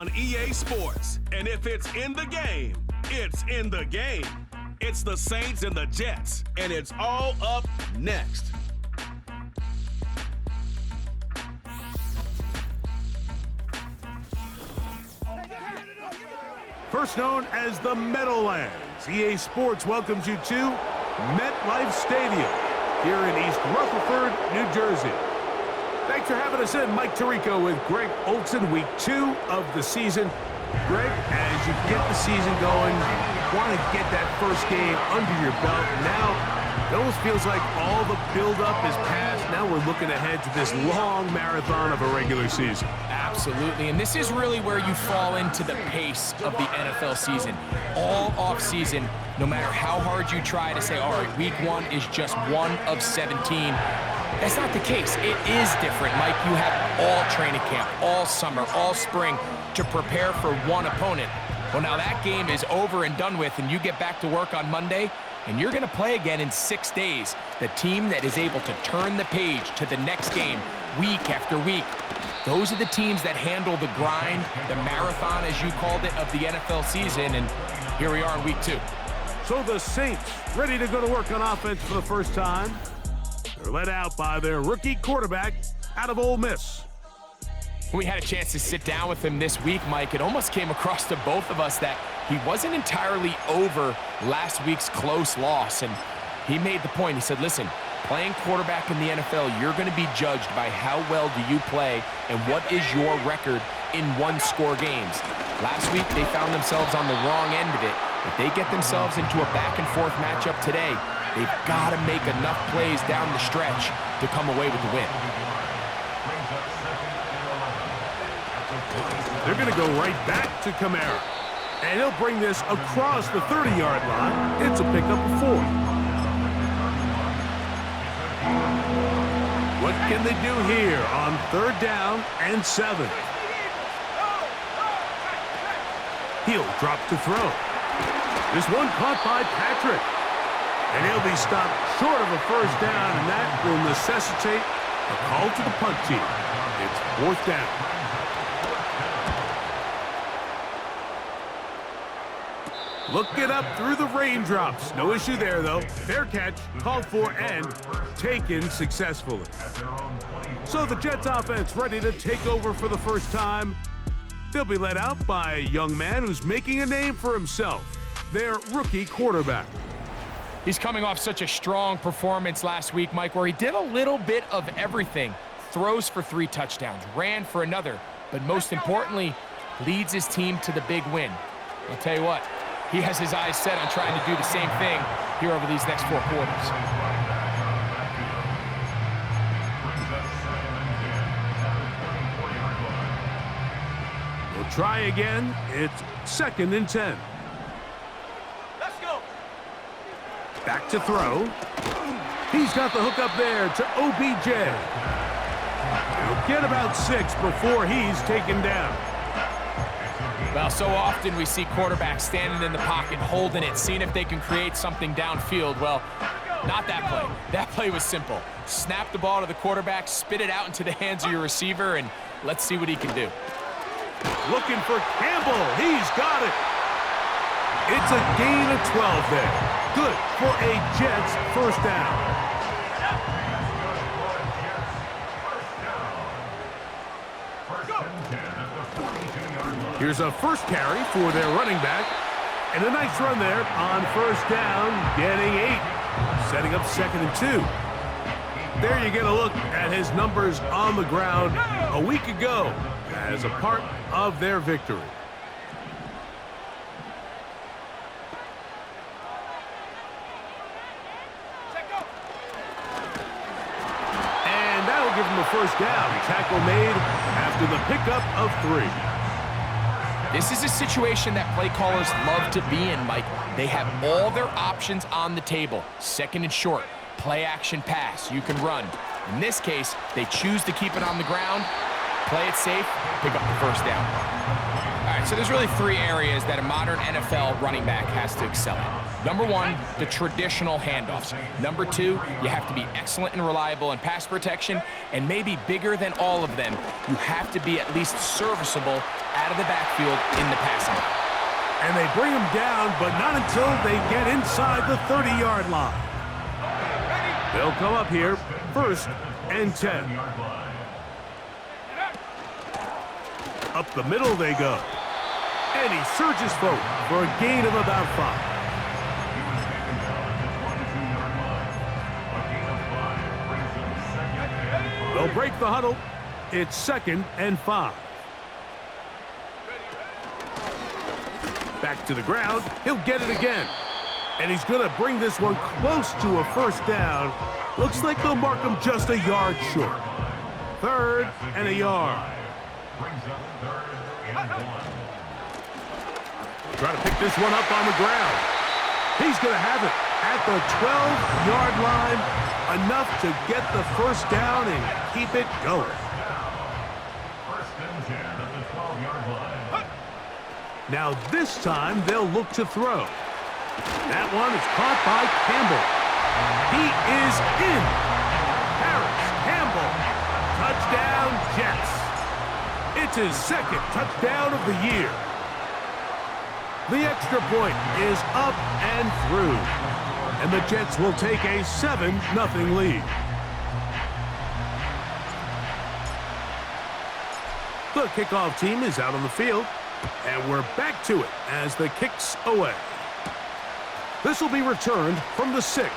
On EA Sports, and if it's in the game, it's in the game. It's the Saints and the Jets, and it's all up next. First known as the Meadowlands, EA Sports welcomes you to MetLife Stadium here in East Rutherford, New Jersey. Thanks for having us in. Mike Tirico with Greg Olson, week 2 of the season. Greg, as you get the season going, you want to get that first game under your belt. Now, it almost feels like all the build-up is past. Now we're looking ahead to this long marathon of a regular season. Absolutely, and this is really where you fall into the pace of the NFL season. All off-season, no matter how hard you try to say, all right, week 1 is just 1 of 17. That's not the case. It is different, Mike. You have all training camp, all summer, all spring to prepare for one opponent. Well, now that game is over and done with, and you get back to work on Monday, and you're going to play again in 6 days. The team that is able to turn the page to the next game week after week. Those are the teams that handle the grind, the marathon, as you called it, of the NFL season, and here we are in week 2. So the Saints ready to go to work on offense for the first time. They're led out by their rookie quarterback out of Ole Miss. When we had a chance to sit down with him this week, Mike, it almost came across to both of us that he wasn't entirely over last week's close loss. And he made the point. He said, listen, playing quarterback in the NFL, you're going to be judged by how well do you play and what is your record in one-score games. Last week, they found themselves on the wrong end of it. If they get themselves into a back-and-forth matchup today, they've got to make enough plays down the stretch to come away with the win. They're going to go right back to Kamara. And he'll bring this across the 30-yard line. It's a pickup of 4. What can they do here on 3rd down and 7? He'll drop to throw. This one caught by Patrick. And he'll be stopped short of a first down, and that will necessitate a call to the punt team. It's 4th down. Looking up through the raindrops. No issue there, though. Fair catch, called for, and taken successfully. So the Jets offense ready to take over for the first time. They'll be led out by a young man who's making a name for himself, their rookie quarterback. He's coming off such a strong performance last week, Mike, where he did a little bit of everything. Throws for 3 touchdowns, ran for another, but most importantly, leads his team to the big win. I'll tell you what, he has his eyes set on trying to do the same thing here over these next 4 quarters. We'll try again. It's 2nd and 10. Let's go. Back to throw. He's got the hook up there to OBJ. He'll get about 6 before he's taken down. Well, so often we see quarterbacks standing in the pocket, holding it, seeing if they can create something downfield. Well, not that play. That play was simple. Snap the ball to the quarterback, spit it out into the hands of your receiver, and let's see what he can do. Looking for Campbell. He's got it. It's a gain of 12 there. Good for a Jets first down. Here's a first carry for their running back. And a nice run there on first down, getting 8. Setting up 2nd and 2. There you get a look at his numbers on the ground a week ago as a part of their victory. And that'll give him a first down. Tackle made after the pickup of 3. This is a situation that play callers love to be in, Mike. They have all their options on the table. 2nd and short, play action pass, you can run. In this case, they choose to keep it on the ground, play it safe, pick up the first down. All right, so there's really 3 areas that a modern NFL running back has to excel at. Number one, the traditional handoffs. Number two, you have to be excellent and reliable in pass protection, and maybe bigger than all of them, you have to be at least serviceable out of the backfield in the passing game. And they bring him down, but not until they get inside the 30-yard line. They'll come up here, 1st and 10. Up the middle they go. And he surges forward for a gain of about 5. They'll break the huddle. It's 2nd and 5. Back to the ground. He'll get it again. And he's going to bring this one close to a 1st down. Looks like they'll mark him just a yard short. 3rd and a yard. Trying to pick this one up on the ground. He's going to have it at the 12-yard line. Enough to get the 1st down and keep it going. Now this time they'll look to throw. That one is caught by Campbell. He is in. Harris Campbell. Touchdown Jets. It's his 2nd touchdown of the year. The extra point is up and through. And the Jets will take a 7-0 lead. The kickoff team is out on the field. And we're back to it as the kick's away. This will be returned from the 6.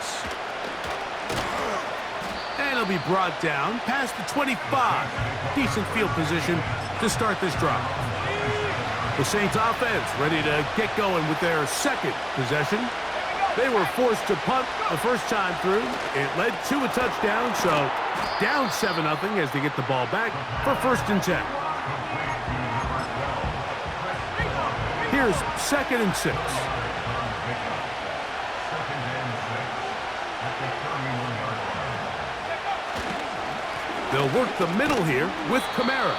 And it'll be brought down past the 25. Decent field position to start this drive. The Saints offense ready to get going with their 2nd possession. They were forced to punt the first time through. It led to a touchdown, so down 7-0 as they get the ball back for 1st and 10. Here's 2nd and 6. They'll work the middle here with Kamara.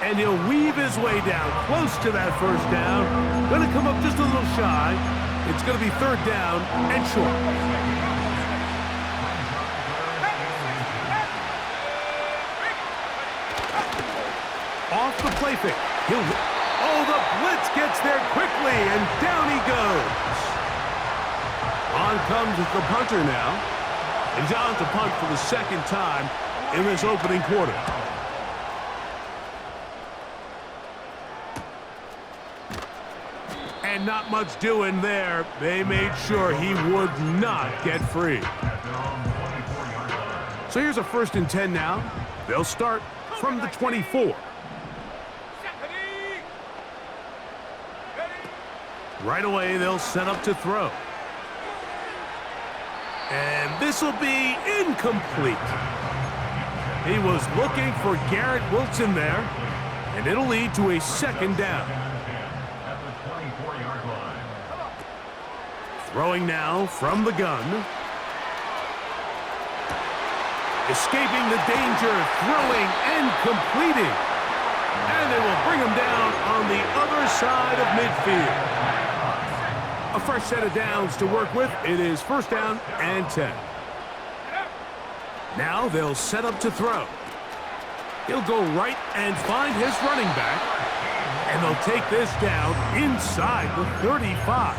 And he'll weave his way down close to that 1st down. Going to come up just a little shy. It's going to be 3rd down and short. Off the play fake. Oh, the blitz gets there quickly, and down he goes. On comes the punter now. And he's on to punt for the 2nd time in this opening quarter. And not much doing there. They made sure he would not get free. So here's a 1st and 10 now. They'll start from the 24. Right away, they'll set up to throw. And this will be incomplete. He was looking for Garrett Wilson there, and it'll lead to a 2nd down. Throwing now from the gun. Escaping the danger, throwing and completing. And they will bring him down on the other side of midfield. A fresh set of downs to work with. It is 1st down and 10. Now they'll set up to throw. He'll go right and find his running back. And they'll take this down inside the 35.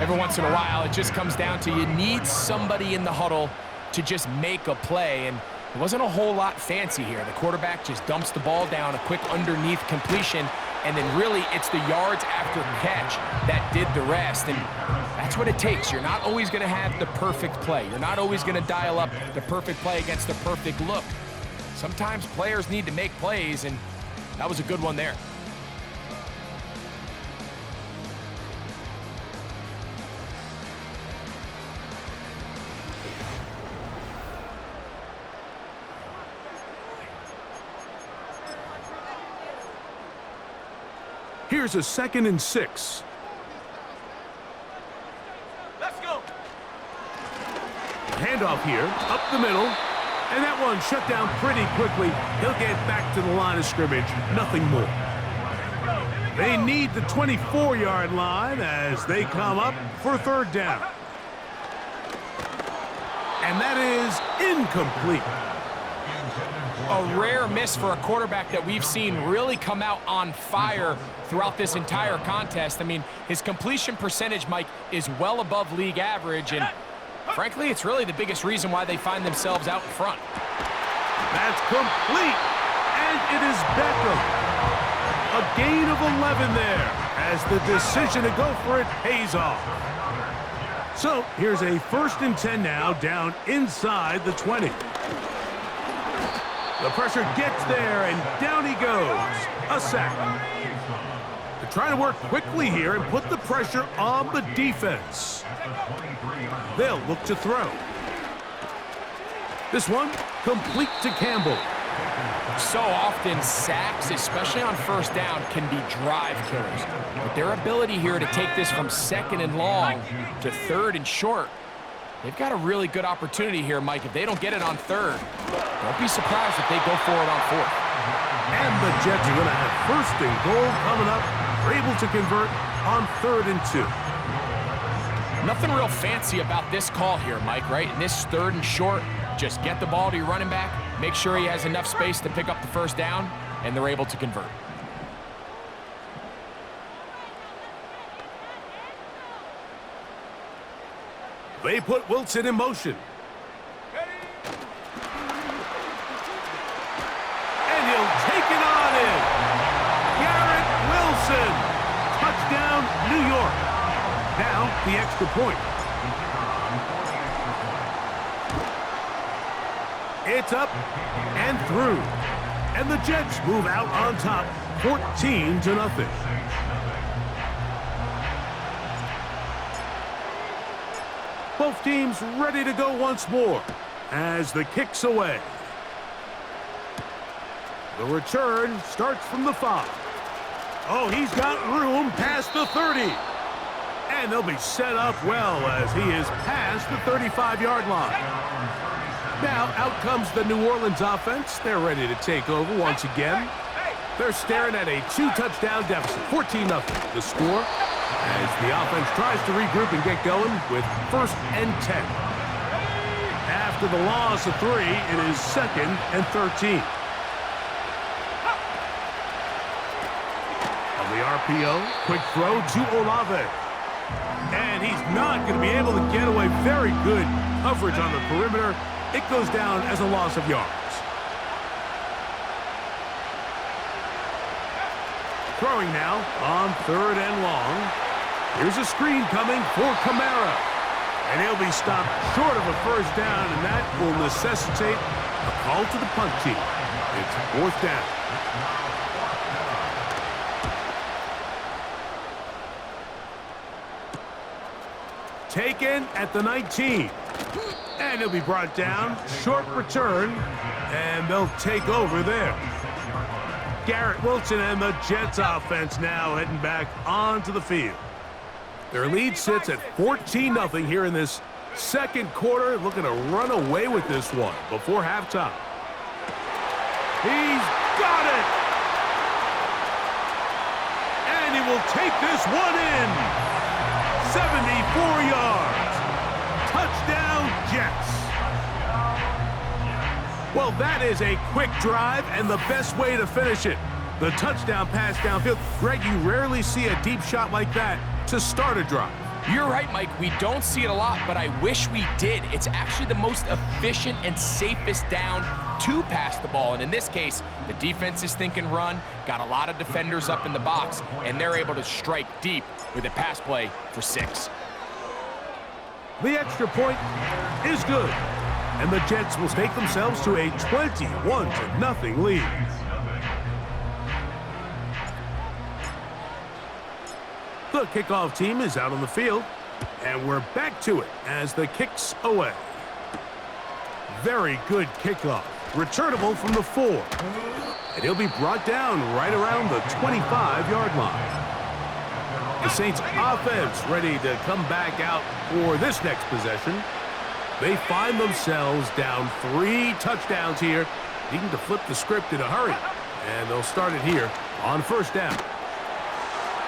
Every once in a while, it just comes down to you need somebody in the huddle to just make a play, and it wasn't a whole lot fancy here. The quarterback just dumps the ball down, a quick underneath completion, and then really it's the yards after catch that did the rest, and that's what it takes. You're not always going to have the perfect play. You're not always going to dial up the perfect play against the perfect look. Sometimes players need to make plays, and that was a good one there. Here's a 2nd and 6. Let's go. Handoff here, up the middle. And that one shut down pretty quickly. He'll get back to the line of scrimmage. Nothing more. Here we go. They need the 24-yard line as they come up for third down. And that is incomplete. A rare miss for a quarterback that we've seen really come out on fire throughout this entire contest. I mean, his completion percentage, Mike, is well above league average, and frankly, it's really the biggest reason why they find themselves out in front. That's complete, and it is Beckham. A gain of 11 there as the decision to go for it pays off. So here's a 1st and 10 now, down inside the 20. The pressure gets there, and down he goes. A sack. They're trying to work quickly here and put the pressure on the defense. They'll look to throw. This one, complete to Campbell. So often, sacks, especially on first down, can be drive killers. But their ability here to take this from 2nd and long to 3rd and short, they've got a really good opportunity here, Mike. If they don't get it on 3rd, don't be surprised if they go for it on 4th. And the Jets are going to have 1st and goal coming up. They're able to convert on 3rd and 2. Nothing real fancy about this call here, Mike, right? In this 3rd and short, just get the ball to your running back, make sure he has enough space to pick up the 1st down, and they're able to convert. They put Wilson in motion. And he'll take it on in. Garrett Wilson. Touchdown, New York. Now, the extra point. It's up and through. And the Jets move out on top, 14-0. Both teams ready to go once more as the kick's away. The return starts from the 5. Oh, he's got room past the 30. And they'll be set up well as he is past the 35-yard line. Now, out comes the New Orleans offense. They're ready to take over once again. They're staring at a 2-touchdown deficit, 14-0. The score as the offense tries to regroup and get going with 1st and 10. After the loss of 3, it is 2nd and 13. On the RPO, quick throw to Olave. And he's not going to be able to get away. Very good coverage on the perimeter. It goes down as a loss of yards. Throwing now on 3rd and long. Here's a screen coming for Kamara. And he'll be stopped short of a 1st down, and that will necessitate a call to the punt team. It's 4th down. Taken at the 19. And he'll be brought down. Short return. And they'll take over there. Garrett Wilson and the Jets offense now heading back onto the field. Their lead sits at 14-0 here in this 2nd quarter. Looking to run away with this one before halftime. He's got it! And he will take this one in. 74 yards. Touchdown, Jets. Well, that is a quick drive and the best way to finish it. The touchdown pass downfield. Greg, you rarely see a deep shot like that to start a drive. You're right, Mike. We don't see it a lot, but I wish we did. It's actually the most efficient and safest down to pass the ball. And in this case, the defense is thinking run, got a lot of defenders up in the box, and they're able to strike deep with a pass play for 6. The extra point is good. And the Jets will stake themselves to a 21-0 lead. The kickoff team is out on the field, and we're back to it as the kick's away. Very good kickoff. Returnable from the 4. And he'll be brought down right around the 25-yard line. The Saints offense ready to come back out for this next possession. They find themselves down 3 touchdowns here, needing to flip the script in a hurry. And they'll start it here on 1st down.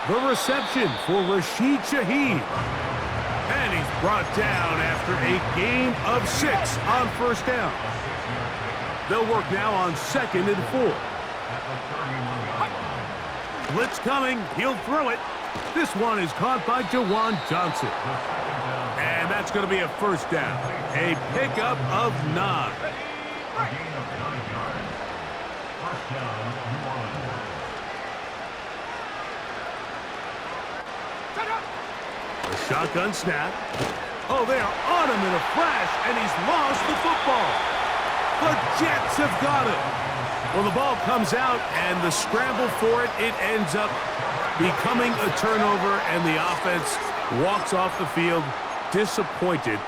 The reception for Rashid Shaheed. And he's brought down after a gain of 6 on first down. They'll work now on 2nd and 4. Blitz coming. He'll throw it. This one is caught by Jawan Johnson. And that's going to be a first down. A pickup of 9. A shotgun snap. Oh, they are on him in a flash, and he's lost the football. The Jets have got it. Well, the ball comes out, and the scramble for it, it ends up becoming a turnover, and the offense walks off the field disappointed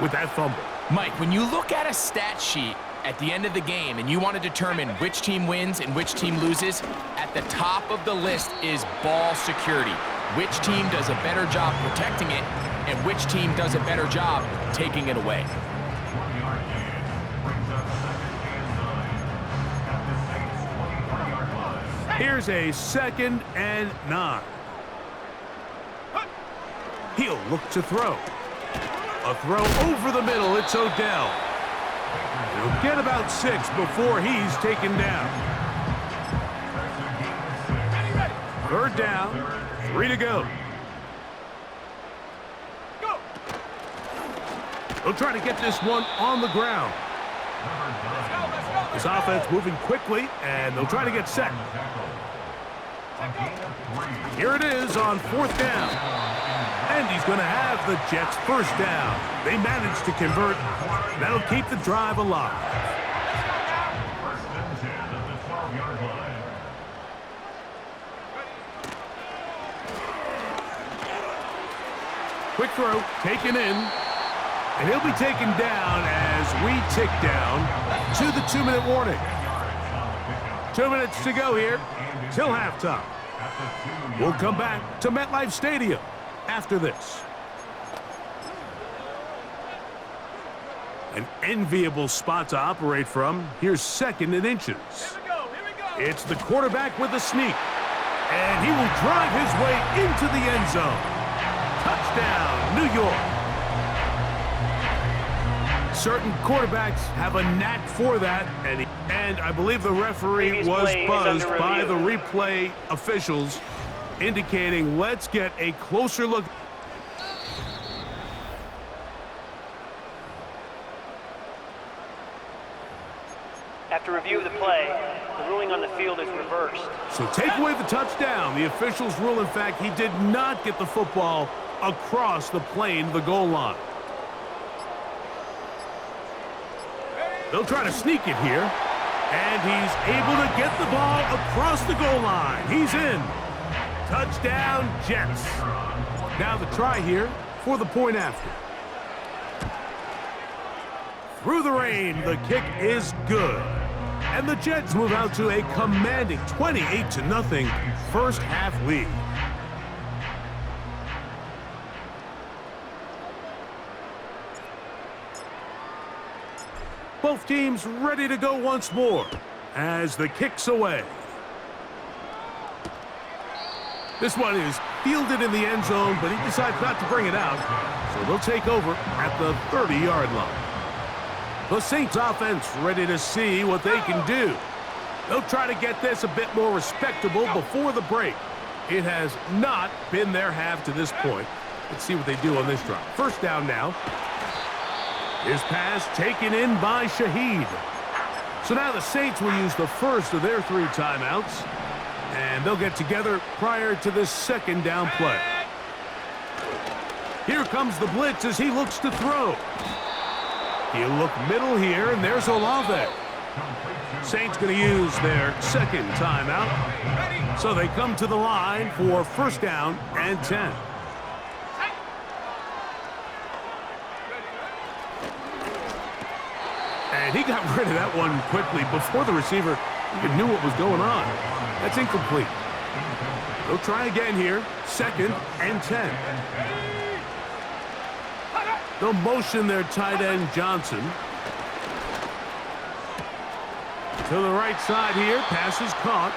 with that fumble. Mike, when you look at a stat sheet at the end of the game and you want to determine which team wins and which team loses, at the top of the list is ball security. Which team does a better job protecting it and which team does a better job taking it away. Here's a 2nd and 9. He'll look to throw. A throw over the middle. It's Odell. He'll get about 6 before he's taken down. 3rd down. 3 to go. They'll try to get this one on the ground. This offense moving quickly, and they'll try to get set. Here it is on 4th down. And he's going to have the Jets' first down. They managed to convert. That'll keep the drive alive. Quick throw, taken in. And he'll be taken down as we tick down to the 2-minute warning. 2 minutes to go here till halftime. We'll come back to MetLife Stadium after this. An enviable spot to operate from. Here's 2nd and inches. It's the quarterback with a sneak. And he will drive his way into the end zone. Touchdown, New York. Certain quarterbacks have a knack for that, and I believe the referee was buzzed by the replay officials, indicating let's get a closer look. After review of the play, the ruling on the field is reversed. So take away the touchdown. The officials rule, in fact, he did not get the football across the plane, the goal line. They'll try to sneak it here. And he's able to get the ball across the goal line. He's in. Touchdown, Jets. Now the try here for the point after. Through the rain, the kick is good. And the Jets move out to a commanding 28-0 first half lead. Both teams ready to go once more as the kick's away. This one is fielded in the end zone, but he decides not to bring it out. So they'll take over at the 30-yard line. The Saints offense ready to see what they can do. They'll try to get this a bit more respectable before the break. It has not been their half to this point. Let's see what they do on this drive. First down now. His pass taken in by Shaheed. So now the Saints will use the first of their 3 timeouts. And they'll get together prior to this second down play. Here comes the blitz as he looks to throw. He'll look middle here, and there's Olave. Saints going to use their second timeout. So they come to the line for first down and 10. And he got rid of that one quickly before the receiver even knew what was going on. That's incomplete. They'll try again here. Second and 10. They'll motion their tight end Johnson. To the right side here. Pass is caught.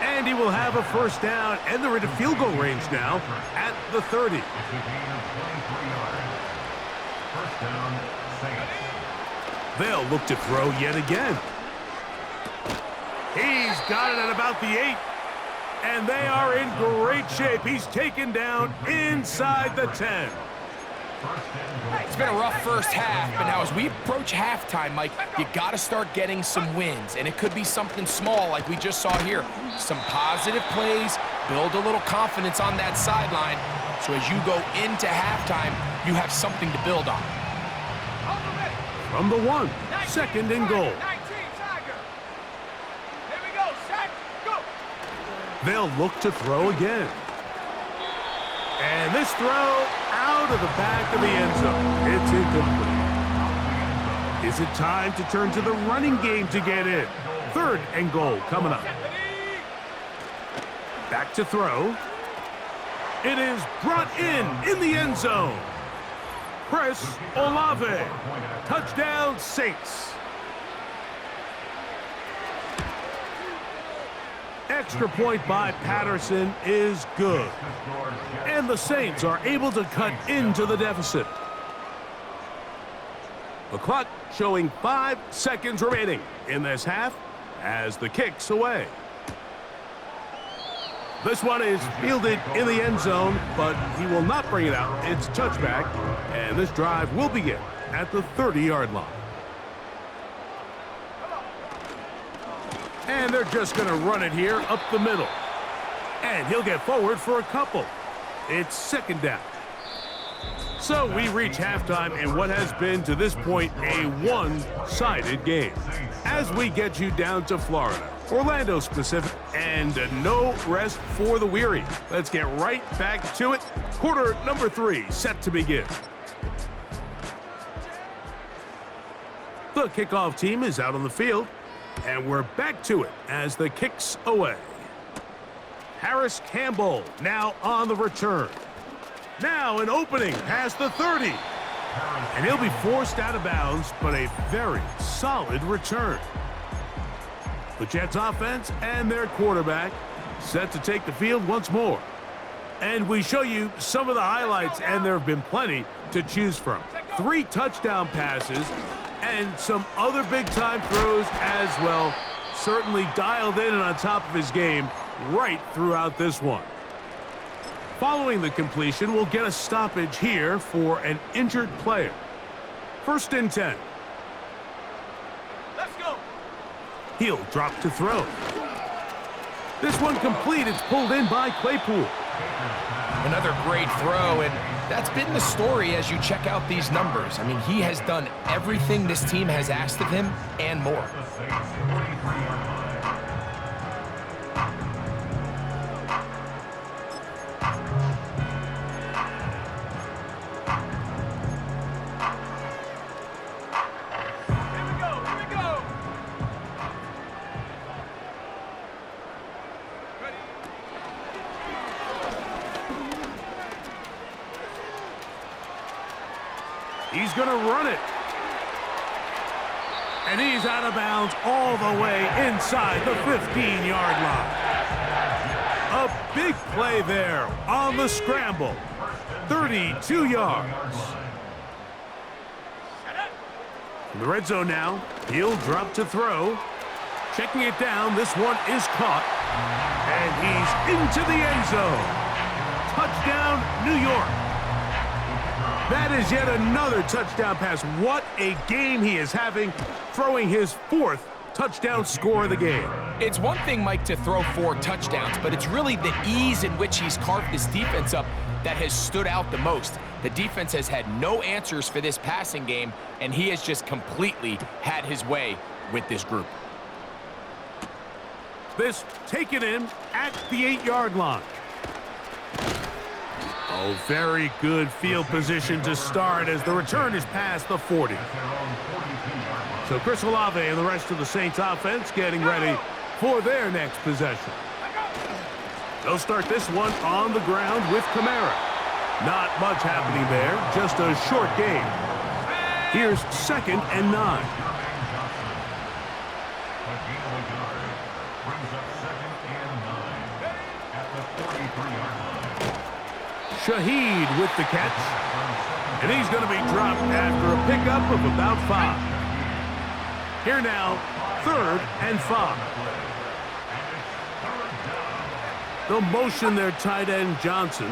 And he will have a first down, and they're into field goal range now at the 30. They'll look to throw yet again. He's got it at about the 8. And they are in great shape. He's taken down inside the 10. It's been a rough first half, but now as we approach halftime, Mike, you got to start getting some wins, and it could be something small like we just saw here. Some positive plays, build a little confidence on that sideline, so as you go into halftime, you have something to build on. From the 1, 2nd and goal. They'll look to throw again. And this throw out of the back of the end zone. It's incomplete. Is it time to turn to the running game to get in? 3rd and goal coming up. Back to throw. It is brought in the end zone. Chris Olave. Touchdown, Saints. Extra point by Patterson is good. And the Saints are able to cut into the deficit. The clock showing 5 seconds remaining in this half as the kick's away. This one is fielded in the end zone, but he will not bring it out. It's touchback, and this drive will begin at the 30-yard line. And they're just going to run it here up the middle. And he'll get forward for a couple. It's 2nd down. So we reach halftime in what has been to this point a one-sided game. As we get you down to Florida, Orlando specific, and no rest for the weary. Let's get right back to it. Quarter number 3 set to begin. The kickoff team is out on the field. And we're back to it as the kick's away. Harris Campbell now on the return. Now an opening past the 30. And he'll be forced out of bounds, but a very solid return. The Jets offense and their quarterback set to take the field once more. And we show you some of the highlights, and there have been plenty to choose from. 3 touchdown passes and some other big-time throws as well. Certainly dialed in and on top of his game right throughout this one. Following the completion, we'll get a stoppage here for an injured player. 1st and 10. Let's go. He'll drop to throw. This one complete. It's pulled in by Claypool. Another great throw, and that's been the story as you check out these numbers. I mean, he has done everything this team has asked of him and more. He's going to run it. And he's out of bounds all the way inside the 15-yard line. A big play there on the scramble. 32 yards. In the red zone now, he'll drop to throw. Checking it down, this one is caught. And he's into the end zone. Touchdown, New York. That is yet another touchdown pass. What a game he is having, throwing his 4th touchdown score of the game. It's one thing, Mike, to throw 4 touchdowns, but it's really the ease in which he's carved this defense up that has stood out the most. The defense has had no answers for this passing game, and he has just completely had his way with this group. This taken in at the 8-yard line. Oh, very good field position to start as the return is past the 40. So Chris Olave and the rest of the Saints offense getting ready for their next possession. They'll start this one on the ground with Kamara. Not much happening there, just a short game. Here's 2nd and 9. Shaheed with the catch. And he's going to be dropped after a pickup of about 5. Here now, 3rd and 5. They'll motion their tight end, Johnson.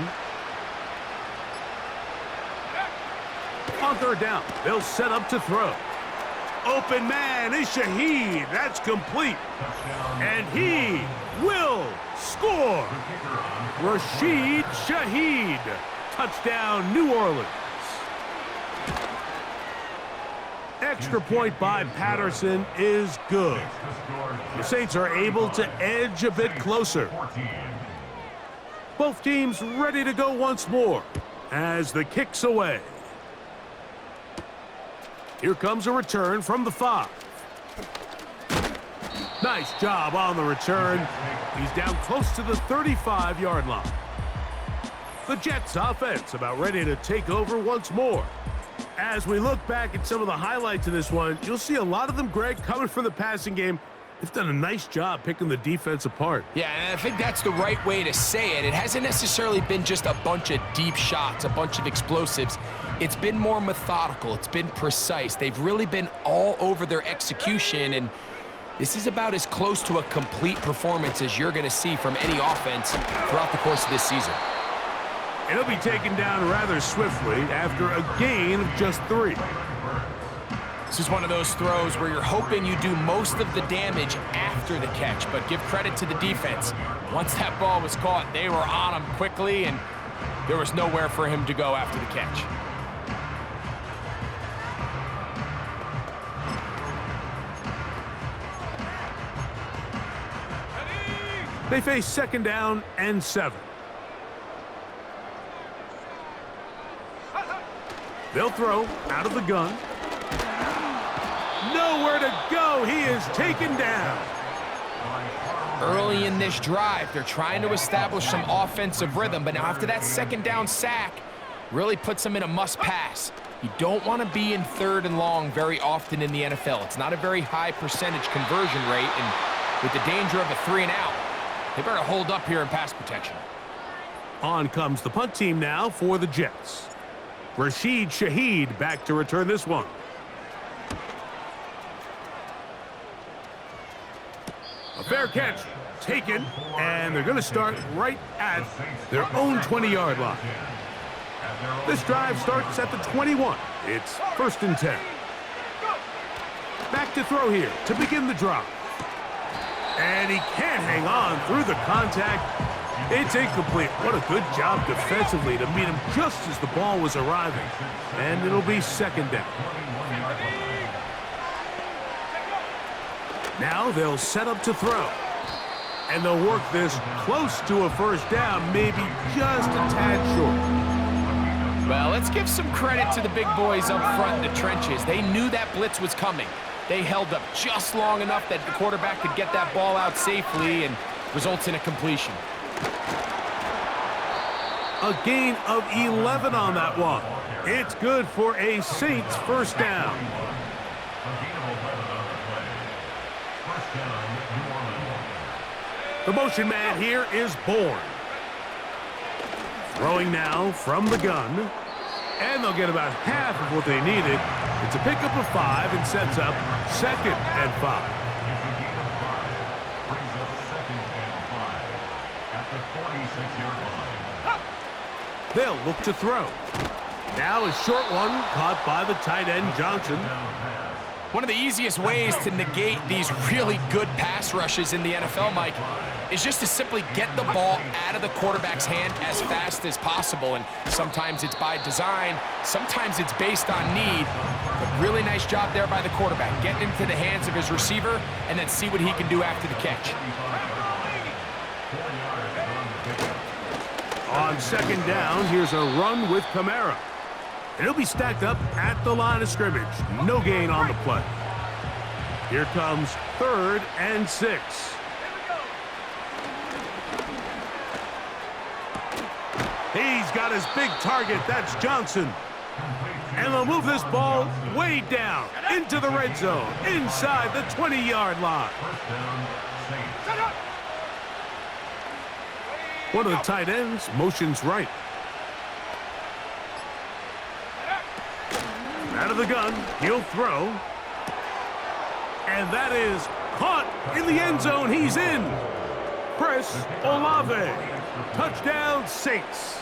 On 3rd down, they'll set up to throw. Open man is Shaheed. That's complete. And he will score. Rashid Shaheed. Touchdown, New Orleans. Extra point by Patterson is good. The Saints are able to edge a bit closer. Both teams ready to go once more as the kick's away. Here comes a return from the 5. Nice job on the return. He's down close to the 35-yard line. The Jets offense about ready to take over once more. As we look back at some of the highlights of this one, you'll see a lot of them, Greg, coming from the passing game. They've done a nice job picking the defense apart. Yeah, and I think that's the right way to say it. It hasn't necessarily been just a bunch of deep shots, a bunch of explosives. It's been more methodical. It's been precise. They've really been all over their execution, and this is about as close to a complete performance as you're going to see from any offense throughout the course of this season. And he'll be taken down rather swiftly after a gain of just 3. This is one of those throws where you're hoping you do most of the damage after the catch, but give credit to the defense. Once that ball was caught, they were on him quickly, and there was nowhere for him to go after the catch. They face 2nd down and 7. They'll throw out of the gun. Nowhere to go. He is taken down. Early in this drive, they're trying to establish some offensive rhythm, but now after that 2nd down sack, really puts them in a must-pass. You don't want to be in 3rd and long very often in the NFL. It's not a very high percentage conversion rate, and with the danger of a 3-and-out, they better hold up here in pass protection. On comes the punt team now for the Jets. Rashid Shaheed back to return this one. A fair catch taken, and they're going to start right at their own 20-yard line. This drive starts at the 21. It's 1st and 10. Back to throw here to begin the drive. And he can't hang on through the contact. It's incomplete. What a good job defensively to meet him just as the ball was arriving. And it'll be 2nd down. Now they'll set up to throw. And they'll work this close to a 1st down, maybe just a tad short. Well, let's give some credit to the big boys up front in the trenches. They knew that blitz was coming. They held up just long enough that the quarterback could get that ball out safely and results in a completion. A gain of 11 on that one. It's good for a Saints 1st down. The motion man here is Bourne. Throwing now from the gun. And they'll get about half of what they needed. It's a pickup of 5 and sets up 2nd and 5. They'll look to throw. Now a short one caught by the tight end, Johnson. One of the easiest ways to negate these really good pass rushes in the NFL, Mike, is just to simply get the ball out of the quarterback's hand as fast as possible. And sometimes it's by design, sometimes it's based on need. But really nice job there by the quarterback, getting into the hands of his receiver and then see what he can do after the catch. On 2nd down, here's a run with Kamara. And he'll be stacked up at the line of scrimmage. No gain on the play. Here comes 3rd and 6. He's got his big target. That's Johnson. And they'll move this ball way down into the red zone, inside the 20-yard line. One of the tight ends motions right. Out of the gun, he'll throw. And that is caught in the end zone. He's in. Chris Olave. Touchdown, Saints.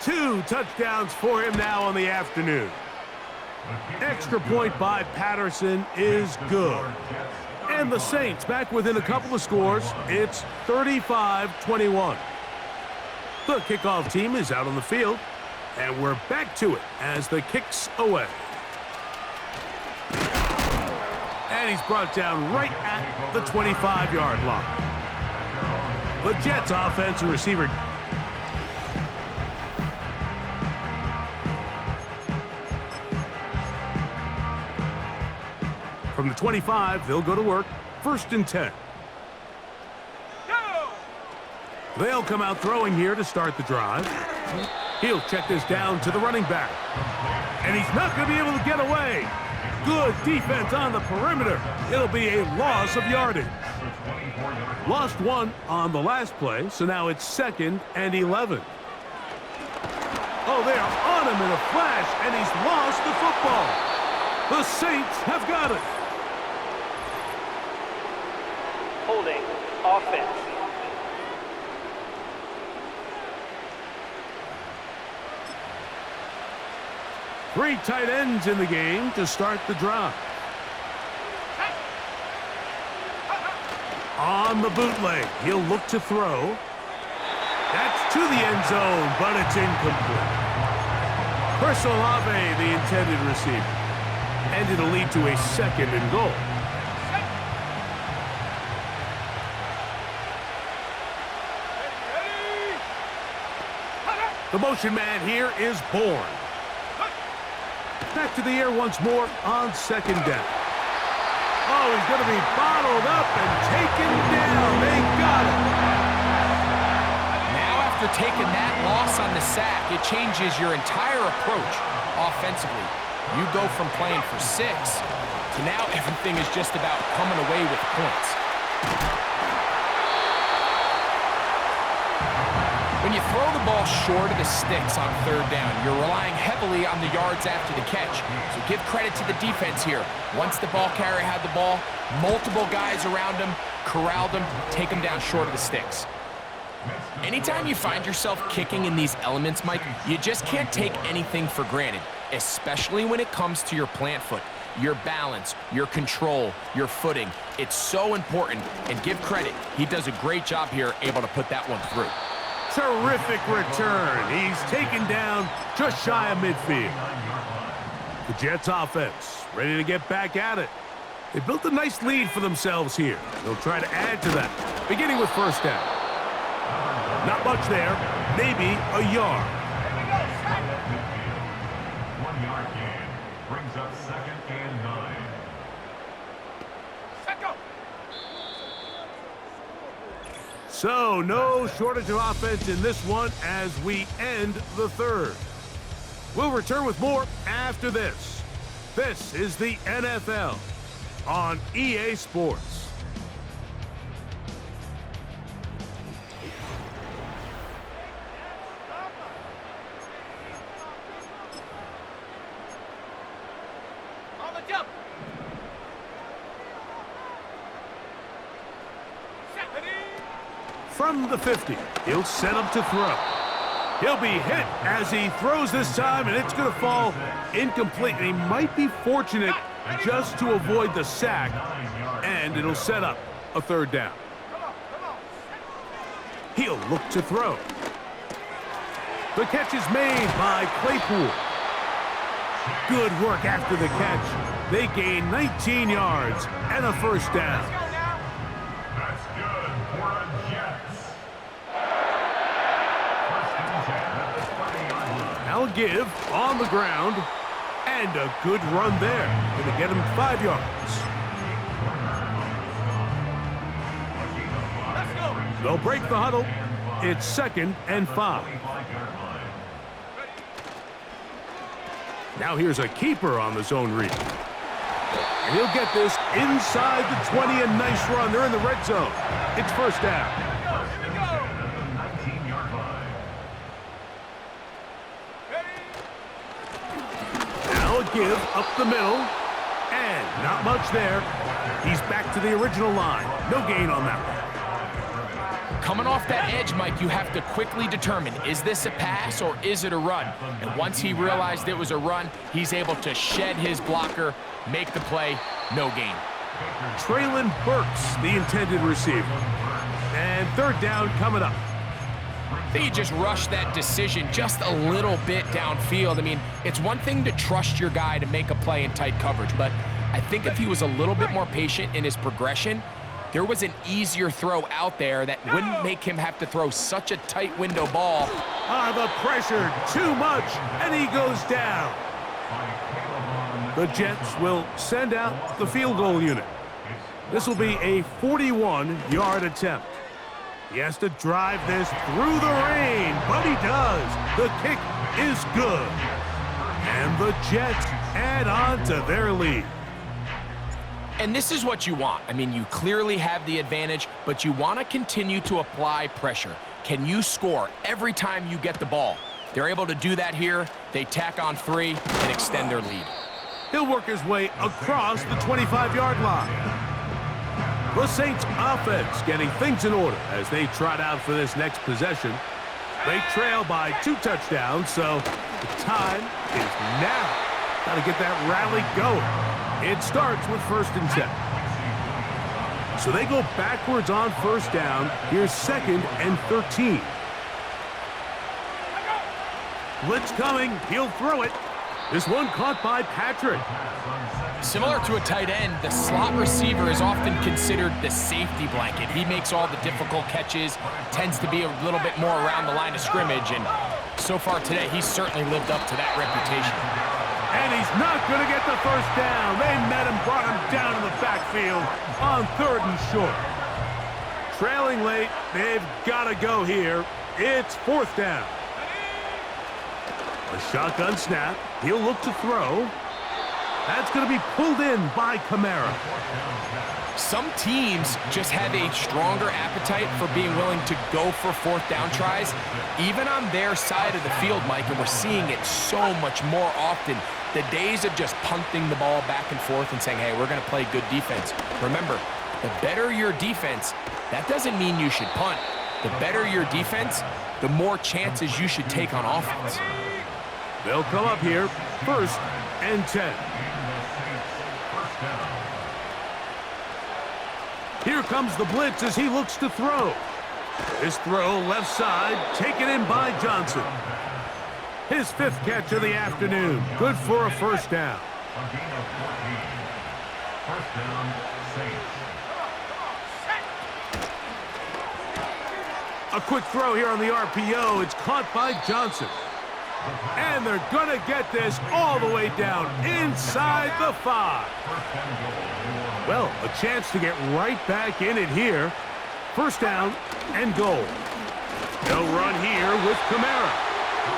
2 touchdowns for him now on the afternoon. Extra point by Patterson is good. And the Saints back within a couple of scores. It's 35-21. The kickoff team is out on the field. And we're back to it as the kick's away. And he's brought down right at the 25-yard line. The Jets offensive receiver. From the 25, they'll go to work. 1st and 10. They'll come out throwing here to start the drive. He'll check this down to the running back. And he's not going to be able to get away. Good defense on the perimeter. It'll be a loss of yardage. Lost 1 on the last play, so now it's 2nd and 11. Oh, they're on him in a flash, and he's lost the football. The Saints have got it. Holding offense. Three tight ends in the game to start the drive. On the bootleg, he'll look to throw. That's to the end zone, but it's incomplete. Chris Olave, the intended receiver. And it'll lead to a 2nd and goal. The motion man here is Bourne. Back to the air once more on 2nd down. Oh, he's going to be bottled up and taken down. They got him. Now after taking that loss on the sack, it changes your entire approach offensively. You go from playing for 6 to now everything is just about coming away with points. When you throw the ball short of the sticks on 3rd down, you're relying heavily on the yards after the catch. So give credit to the defense here. Once the ball carrier had the ball, multiple guys around him, corralled him, take him down short of the sticks. Anytime you find yourself kicking in these elements, Mike, you just can't take anything for granted, especially when it comes to your plant foot. Your balance, your control, your footing. It's so important, and give credit. He does a great job here, able to put that one through. Terrific return. He's taken down just shy of midfield. The Jets offense ready to get back at it. They built a nice lead for themselves here. They'll try to add to that, beginning with 1st down. Not much there, maybe a yard. 1 yard gain brings up 2nd and 9. So, no shortage of offense in this one as we end the 3rd. We'll return with more after this. This is the NFL on EA Sports. On the jump. From the 50, he'll set up to throw. He'll be hit as he throws this time, and it's going to fall incomplete. And he might be fortunate just to avoid the sack, and it'll set up a 3rd down. He'll look to throw. The catch is made by Claypool. Good work after the catch. They gain 19 yards and a 1st down. That's good for a Jets. Now give on the ground, and a good run there. Going to get him 5 yards. They'll break the huddle. It's 2nd and 5. Now here's a keeper on the zone read. And he'll get this inside the 20, a nice run. They're in the red zone. It's 1st down. give up the middle. And not much there. He's back to the original line. No gain on that one. Coming off that edge, Mike, you have to quickly determine, is this a pass or is it a run? And once he realized it was a run, he's able to shed his blocker, make the play, no gain. Traylon Burks, the intended receiver. And third down coming up. They just rushed that decision just a little bit downfield. I mean, it's one thing to trust your guy to make a play in tight coverage, but I think if he was a little bit more patient in his progression, there was an easier throw out there that wouldn't make him have to throw such a tight window ball. The pressure, too much, and he goes down. The Jets will send out the field goal unit. This will be a 41-yard attempt. He has to drive this through the rain, but he does. The kick is good. And the Jets add on to their lead. And this is what you want. I mean, you clearly have the advantage, but you want to continue to apply pressure. Can you score every time you get the ball? They're able to do that here. They tack on 3 and extend their lead. He'll work his way across the 25-yard line. The Saints offense getting things in order as they trot out for this next possession. They trail by 2 touchdowns, so the time is now. Got to get that rally going. It starts with 1st and 10. So they go backwards on 1st down. Here's 2nd and 13. Blitz coming. He'll throw it. This one caught by Patrick. Similar to a tight end, the slot receiver is often considered the safety blanket. He makes all the difficult catches, tends to be a little bit more around the line of scrimmage, and so far today, he's certainly lived up to that reputation. And he's not going to get the 1st down. They met him, brought him down in the backfield on 3rd and short. Trailing late, they've got to go here. It's 4th down. A shotgun snap. He'll look to throw. That's going to be pulled in by Kamara. Some teams just have a stronger appetite for being willing to go for 4th down tries, even on their side of the field, Mike, and we're seeing it so much more often. The days of just punting the ball back and forth and saying, hey, we're going to play good defense. Remember, the better your defense, that doesn't mean you should punt. The better your defense, the more chances you should take on offense. They'll come up here, 1st and 10. Here comes the blitz as he looks to throw. His throw left side, taken in by Johnson. His 5th catch of the afternoon. Good for a 1st down. A gain of 14. 1st down, Saints. A quick throw here on the RPO. It's caught by Johnson. And they're going to get this all the way down inside the 5. Well, a chance to get right back in it here. 1st down and goal. They'll run here with Kamara.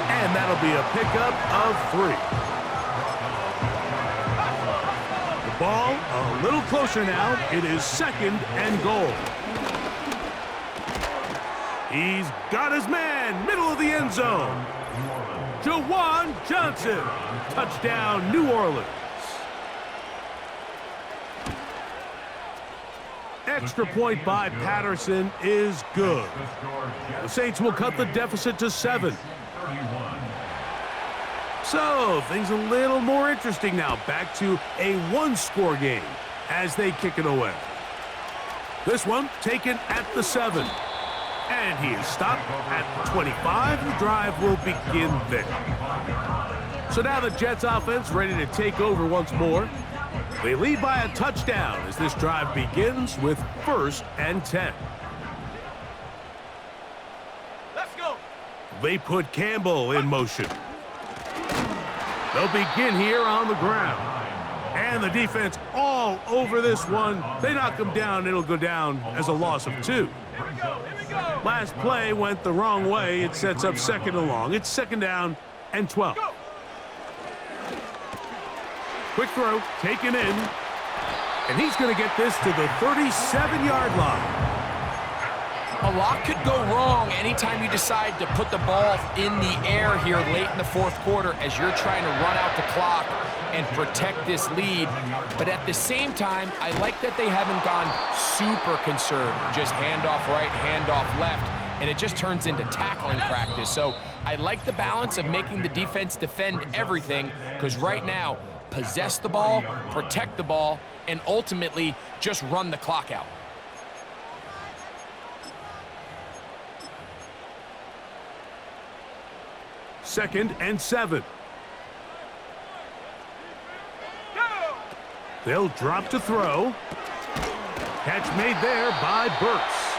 And that'll be a pickup of 3. The ball a little closer now. It is 2nd and goal. He's got his man, middle of the end zone. Jawan Johnson. Touchdown, New Orleans. Extra point by Patterson is good. The Saints will cut the deficit to 7. So, things a little more interesting now. Back to a 1-score game as they kick it away. This one taken at the 7. And he is stopped at the 25. The drive will begin there. So now the Jets offense ready to take over once more. They lead by a touchdown as this drive begins with 1st and 10. Let's go. They put Campbell in motion. They'll begin here on the ground. And the defense all over this one. They knock him down. It'll go down as a loss of 2. Here we go. Last play went the wrong way. It sets up 2nd and long. It's 2nd down and 12. Go. Quick throw, taken in. And he's going to get this to the 37-yard line. A lot could go wrong anytime you decide to put the ball in the air here late in the fourth quarter as you're trying to run out the clock and protect this lead. But at the same time, I like that they haven't gone super conservative, just handoff right, handoff left, and it just turns into tackling practice. So I like the balance of making the defense defend everything, because right now, possess the ball, protect the ball, and ultimately just run the clock out. Second and 7. They'll drop to throw. Catch made there by Burks.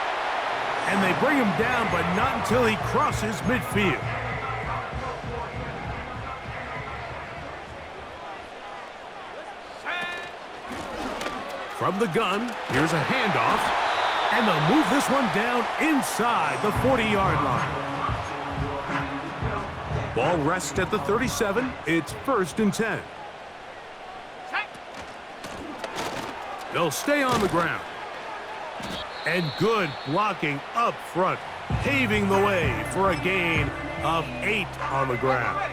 And they bring him down, but not until he crosses midfield. From the gun, here's a handoff. And they'll move this one down inside the 40-yard line. Ball rests at the 37. It's 1st and 10. They'll stay on the ground. And good blocking up front, paving the way for a gain of 8 on the ground.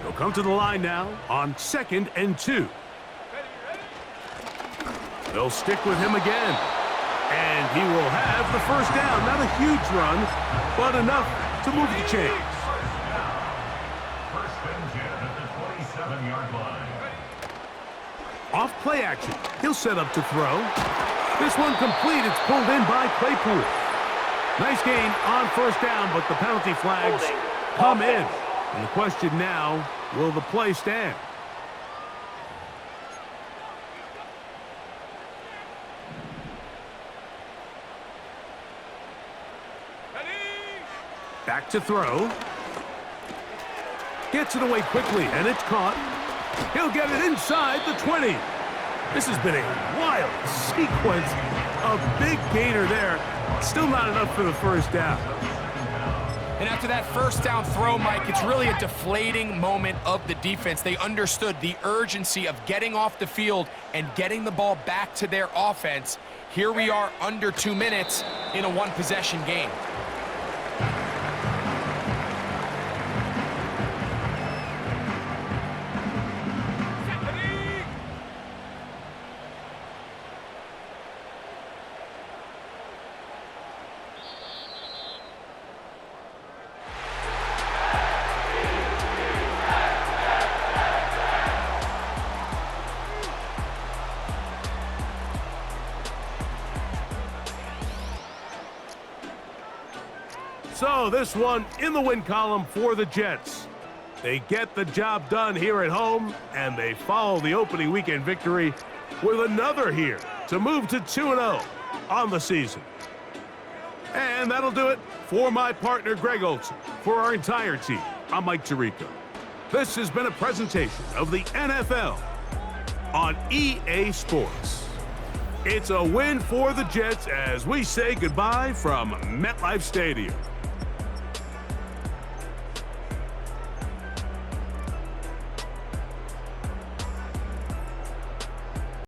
They'll come to the line now on 2nd and 2. They'll stick with him again. And he will have the first down. Not a huge run, but enough to move the chains. Off play action. He'll set up to throw. This one complete. It's pulled in by Claypool. Nice gain on 1st down, but the penalty flags come in. And the question now, will the play stand? Back to throw. Gets it away quickly, and it's caught. He'll get it inside the 20. This has been a wild sequence. A big gainer there. Still not enough for the first down. And after that first down throw, Mike, it's really a deflating moment of the defense. They understood the urgency of getting off the field and getting the ball back to their offense. Here we are under 2 minutes in a one-possession game. So this one in the win column for the Jets. They get the job done here at home, and they follow the opening weekend victory with another here to move to 2-0 on the season. And that'll do it for my partner, Greg Olson. For our entire team, I'm Mike Tirico. This has been a presentation of the NFL on EA Sports. It's a win for the Jets as we say goodbye from MetLife Stadium.